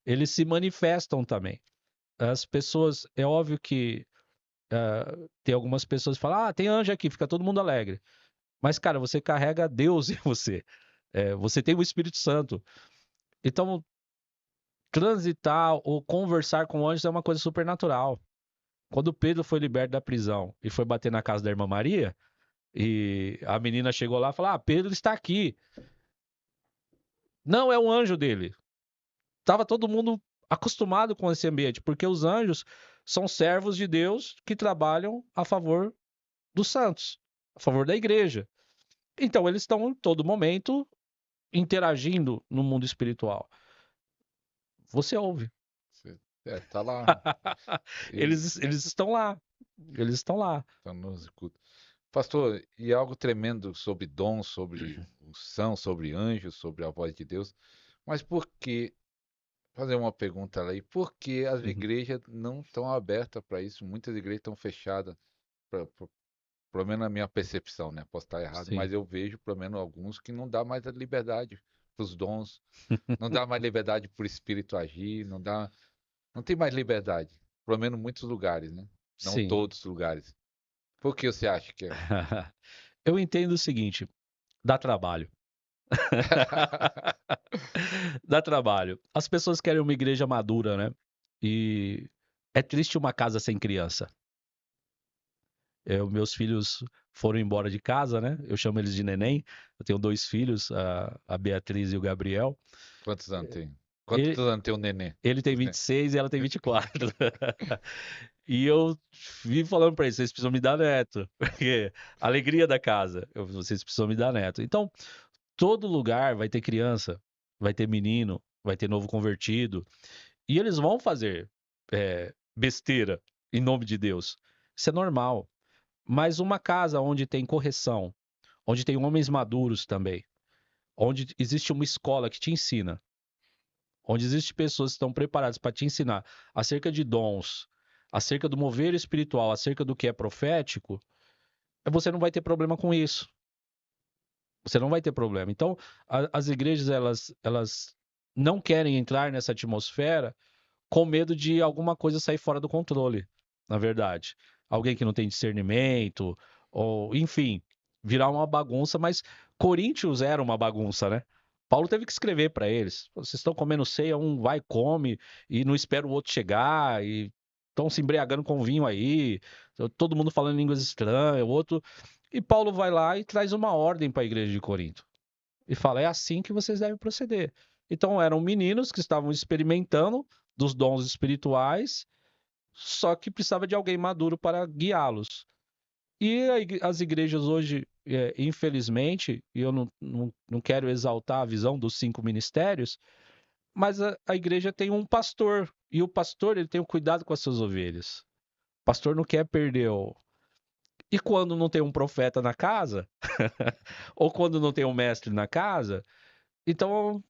eles se manifestam também. As pessoas, é óbvio que tem algumas pessoas que falam, tem anjo aqui, fica todo mundo alegre. Mas, cara, você carrega Deus em você. Você tem o Espírito Santo. Então, transitar ou conversar com anjos é uma coisa supernatural. Quando Pedro foi liberto da prisão e foi bater na casa da irmã Maria, e a menina chegou lá e falou: Pedro está aqui. Não, é um anjo dele. Tava todo mundo acostumado com esse ambiente, porque os anjos são servos de Deus que trabalham a favor dos santos, a favor da igreja. Então, eles estão em todo momento interagindo no mundo espiritual. Você ouve. Tá lá. E Eles estão lá. Eles estão lá. tá nos escuta. Pastor, e algo tremendo sobre dons, sobre unção, sobre anjos, sobre a voz de Deus. Mas por que, fazer uma pergunta aí, por que as Uhum. igrejas não estão abertas para isso? Muitas igrejas estão fechadas, pelo menos na minha percepção, né? Posso estar errado, Sim. mas eu vejo pelo menos alguns que não dá mais a liberdade para os dons, não dá mais liberdade para o espírito agir, não tem mais liberdade, pelo menos em muitos lugares, né? Não Sim. todos os lugares. Por que você acha que é? Eu entendo o seguinte: dá trabalho. Dá trabalho. As pessoas querem uma igreja madura, né? E é triste uma casa sem criança. Meus filhos foram embora de casa, né? Eu chamo eles de neném. Eu tenho dois filhos, a Beatriz e o Gabriel. Quantos anos tem? Quantos Ele, anos tem o nenê? ele tem 26 e ela tem 24. E eu vivo falando pra eles, vocês precisam me dar neto. Porque a alegria da casa, vocês precisam me dar neto. Então, todo lugar vai ter criança, vai ter menino, vai ter novo convertido. E eles vão fazer besteira em nome de Deus. Isso é normal. Mas uma casa onde tem correção, onde tem homens maduros também, onde existe uma escola que te ensina, onde existem pessoas que estão preparadas para te ensinar acerca de dons, acerca do mover espiritual, acerca do que é profético, você não vai ter problema com isso. Você não vai ter problema. Então, as igrejas elas não querem entrar nessa atmosfera com medo de alguma coisa sair fora do controle, na verdade. Alguém que não tem discernimento, ou enfim, virar uma bagunça, mas Coríntios era uma bagunça, né? Paulo teve que escrever para eles: vocês estão comendo ceia, um vai e come, e não espera o outro chegar, e estão se embriagando com vinho aí, todo mundo falando línguas estranhas, o outro. E Paulo vai lá e traz uma ordem para a igreja de Corinto. E fala: é assim que vocês devem proceder. Então eram meninos que estavam experimentando dos dons espirituais, só que precisava de alguém maduro para guiá-los. E as igrejas hoje, infelizmente, e eu não quero exaltar a visão dos 5 ministérios, mas a igreja tem um pastor, e o pastor ele tem o cuidado com as suas ovelhas. O pastor não quer perder o. E quando não tem um profeta na casa, ou quando não tem um mestre na casa, então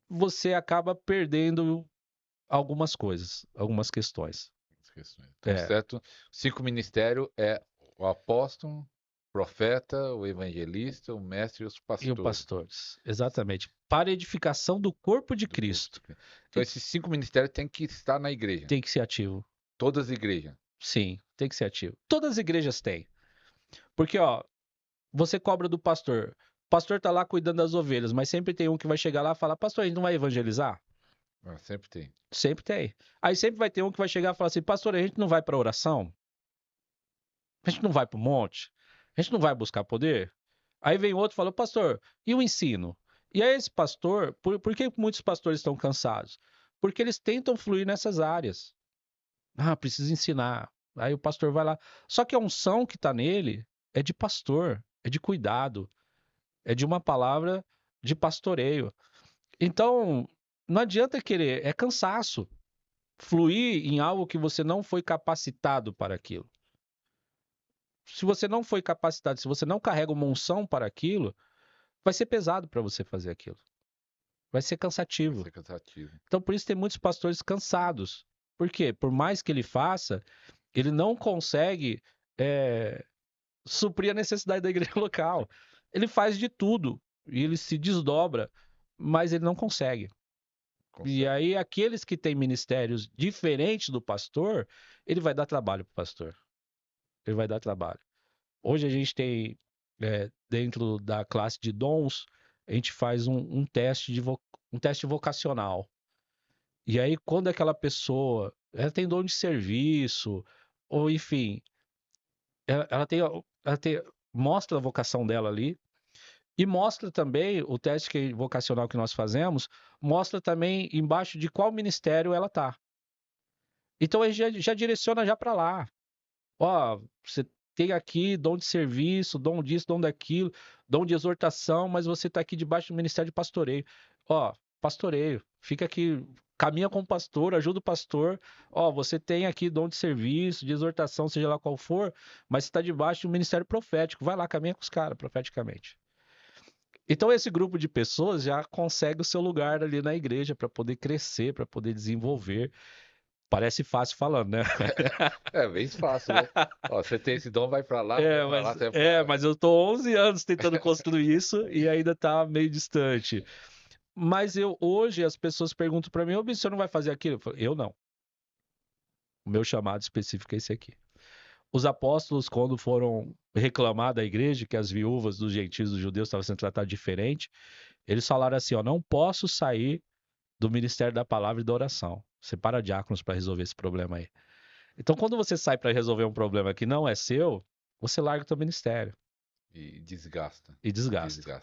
você acaba perdendo algumas coisas, algumas questões. Então, É, certo? 5 ministérios é o apóstolo, o profeta, o evangelista, o mestre e os e os pastores pastores, exatamente. Para a edificação do corpo de do corpo Cristo. de Cristo. Então, E esses 5 ministérios têm que estar na igreja. tem que ser ativo. Todas as igrejas. Sim, tem que ser ativo. Todas as igrejas têm. Porque, ó, você cobra do pastor. O pastor tá lá cuidando das ovelhas, mas sempre tem um que vai chegar lá e falar: pastor, a gente não vai evangelizar? Sempre tem. Sempre tem. Aí sempre vai ter um que vai chegar e falar assim: pastor, a gente não vai para oração? A gente não vai para o monte? A gente não vai buscar poder? Aí vem outro e fala: pastor, e o ensino? E aí esse pastor, por que muitos pastores estão cansados? Porque eles tentam fluir nessas áreas. Precisa ensinar. Aí o pastor vai lá. Só que a unção que está nele é de pastor, é de cuidado, é de uma palavra de pastoreio. Então, não adianta querer, é cansaço. Fluir em algo que você não foi capacitado para aquilo. Se você não foi capacitado, se você não carrega uma unção para aquilo, vai ser pesado para você fazer aquilo. Vai ser Vai cansativo. ser cansativo. Então, por isso tem muitos pastores cansados. Por quê? Por mais que ele faça, ele não consegue suprir a necessidade da igreja local. Ele faz de tudo e ele se desdobra, mas ele não consegue. E aí, aqueles que têm ministérios diferentes do pastor, ele vai dar trabalho para o pastor. Ele vai dar trabalho. Hoje a gente tem, dentro da classe de dons, a gente faz um teste vocacional. E aí, quando aquela pessoa ela tem dom de serviço, ou enfim, ela mostra a vocação dela ali, e mostra também, o teste vocacional que nós fazemos, mostra também embaixo de qual ministério ela tá. Então ele já direciona já para lá. Ó, você tem aqui dom de serviço, dom disso, dom daquilo, dom de exortação, mas você está aqui debaixo do ministério de pastoreio. Ó, pastoreio, fica aqui, caminha com o pastor, ajuda o pastor. Ó, você tem aqui dom de serviço, de exortação, seja lá qual for, mas você está debaixo do ministério profético. Vai lá, caminha com os caras profeticamente. Então esse grupo de pessoas já consegue o seu lugar ali na igreja para poder crescer, para poder desenvolver. Parece fácil falando, né? É bem fácil, né? Ó, você tem esse dom, vai pra lá, vai pra lá, você vai pra lá. Mas eu tô 11 anos tentando construir isso e ainda tá meio distante. Mas hoje as pessoas perguntam para mim, ô, bicho, você não vai fazer aquilo? Eu não. O meu chamado específico é esse aqui. Os apóstolos, quando foram reclamar da igreja que as viúvas dos gentios, dos judeus, estavam sendo tratadas diferente, eles falaram assim, ó, não posso sair do ministério da palavra e da oração. Separa diáconos para resolver esse problema aí. Então, quando você sai para resolver um problema que não é seu, você larga o teu ministério. E desgasta. E desgasta.